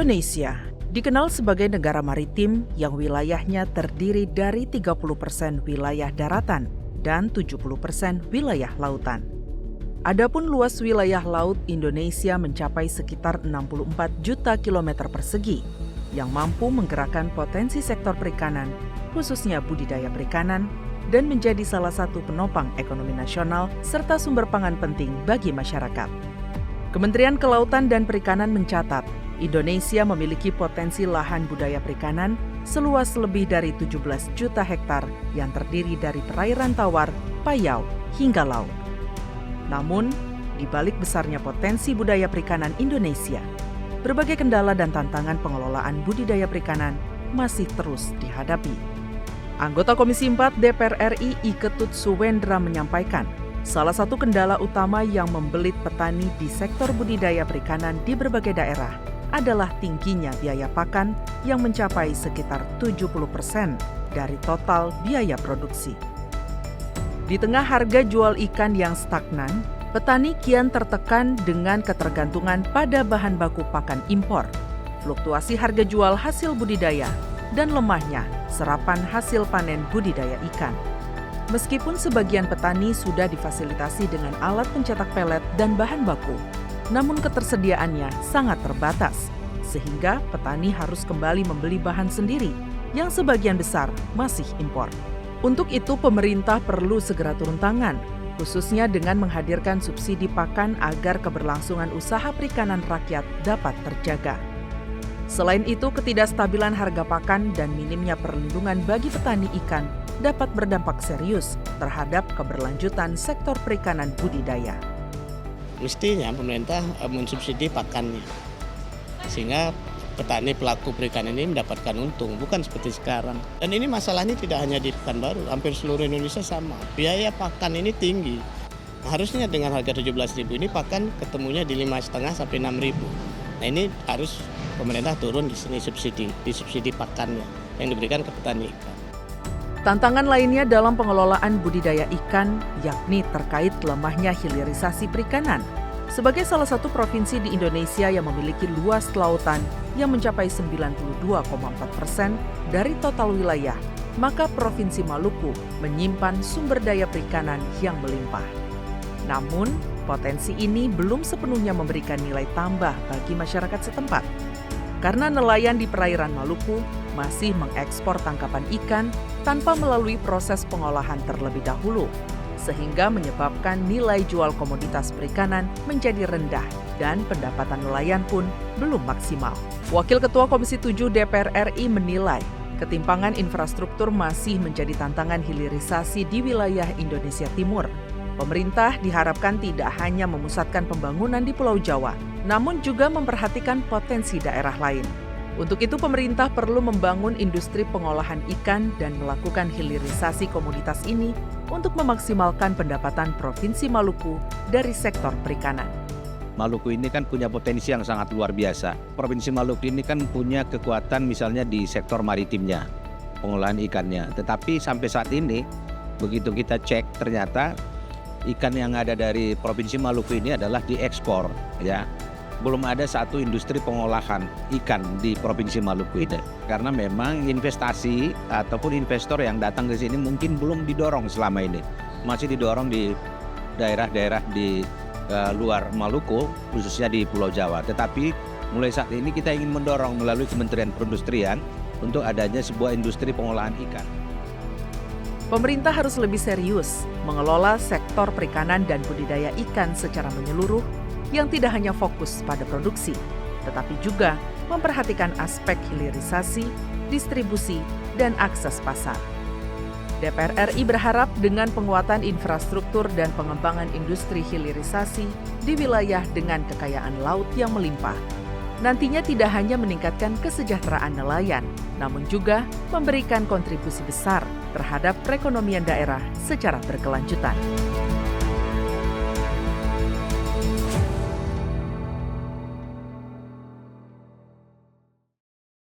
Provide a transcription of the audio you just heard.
Indonesia dikenal sebagai negara maritim yang wilayahnya terdiri dari 30% wilayah daratan dan 70% wilayah lautan. Adapun luas wilayah laut Indonesia mencapai sekitar 64 juta kilometer persegi yang mampu menggerakkan potensi sektor perikanan, khususnya budidaya perikanan, dan menjadi salah satu penopang ekonomi nasional serta sumber pangan penting bagi masyarakat. Kementerian Kelautan dan Perikanan mencatat, Indonesia memiliki potensi lahan budaya perikanan seluas lebih dari 17 juta hektar yang terdiri dari perairan tawar, payau, hingga laut. Namun, di balik besarnya potensi budaya perikanan Indonesia, berbagai kendala dan tantangan pengelolaan budidaya perikanan masih terus dihadapi. Anggota Komisi 4 DPR RI Iketut Suwendra menyampaikan, salah satu kendala utama yang membelit petani di sektor budidaya perikanan di berbagai daerah adalah tingginya biaya pakan yang mencapai sekitar 70% dari total biaya produksi. Di tengah harga jual ikan yang stagnan, petani kian tertekan dengan ketergantungan pada bahan baku pakan impor, fluktuasi harga jual hasil budidaya, dan lemahnya serapan hasil panen budidaya ikan. Meskipun sebagian petani sudah difasilitasi dengan alat pencetak pelet dan bahan baku, namun ketersediaannya sangat terbatas, sehingga petani harus kembali membeli bahan sendiri yang sebagian besar masih impor. Untuk itu, pemerintah perlu segera turun tangan, khususnya dengan menghadirkan subsidi pakan agar keberlangsungan usaha perikanan rakyat dapat terjaga. Selain itu, ketidakstabilan harga pakan dan minimnya perlindungan bagi petani ikan dapat berdampak serius terhadap keberlanjutan sektor perikanan budidaya. Mestinya pemerintah mensubsidi pakannya, sehingga petani pelaku perikanan ini mendapatkan untung, bukan seperti sekarang. Dan ini masalahnya tidak hanya di Pekanbaru, hampir seluruh Indonesia sama. Biaya pakan ini tinggi. Harusnya dengan harga 17.000 ini pakan ketemunya di 5,5 sampai 6.000. Nah ini harus pemerintah turun di sini disubsidi pakannya yang diberikan ke petani ikan. Tantangan lainnya dalam pengelolaan budidaya ikan yakni terkait lemahnya hilirisasi perikanan. Sebagai salah satu provinsi di Indonesia yang memiliki luas lautan yang mencapai 92,4% dari total wilayah, maka Provinsi Maluku menyimpan sumber daya perikanan yang melimpah. Namun, potensi ini belum sepenuhnya memberikan nilai tambah bagi masyarakat setempat. Karena nelayan di perairan Maluku masih mengekspor tangkapan ikan tanpa melalui proses pengolahan terlebih dahulu, sehingga menyebabkan nilai jual komoditas perikanan menjadi rendah dan pendapatan nelayan pun belum maksimal. Wakil Ketua Komisi 7 DPR RI menilai ketimpangan infrastruktur masih menjadi tantangan hilirisasi di wilayah Indonesia Timur. Pemerintah diharapkan tidak hanya memusatkan pembangunan di Pulau Jawa, namun juga memperhatikan potensi daerah lain. Untuk itu, pemerintah perlu membangun industri pengolahan ikan dan melakukan hilirisasi komoditas ini untuk memaksimalkan pendapatan Provinsi Maluku dari sektor perikanan. Maluku ini kan punya potensi yang sangat luar biasa. Provinsi Maluku ini kan punya kekuatan misalnya di sektor maritimnya, pengolahan ikannya. Tetapi sampai saat ini, begitu kita cek, ternyata ikan yang ada dari Provinsi Maluku ini adalah diekspor, ya. Belum ada satu industri pengolahan ikan di Provinsi Maluku ini. Karena memang investasi ataupun investor yang datang ke sini mungkin belum didorong selama ini. Masih didorong di daerah-daerah di luar Maluku, khususnya di Pulau Jawa. Tetapi mulai saat ini kita ingin mendorong melalui Kementerian Perindustrian untuk adanya sebuah industri pengolahan ikan. Pemerintah harus lebih serius mengelola sektor perikanan dan budidaya ikan secara menyeluruh yang tidak hanya fokus pada produksi, tetapi juga memperhatikan aspek hilirisasi, distribusi, dan akses pasar. DPR RI berharap dengan penguatan infrastruktur dan pengembangan industri hilirisasi di wilayah dengan kekayaan laut yang melimpah, nantinya tidak hanya meningkatkan kesejahteraan nelayan, namun juga memberikan kontribusi besar terhadap perekonomian daerah secara berkelanjutan.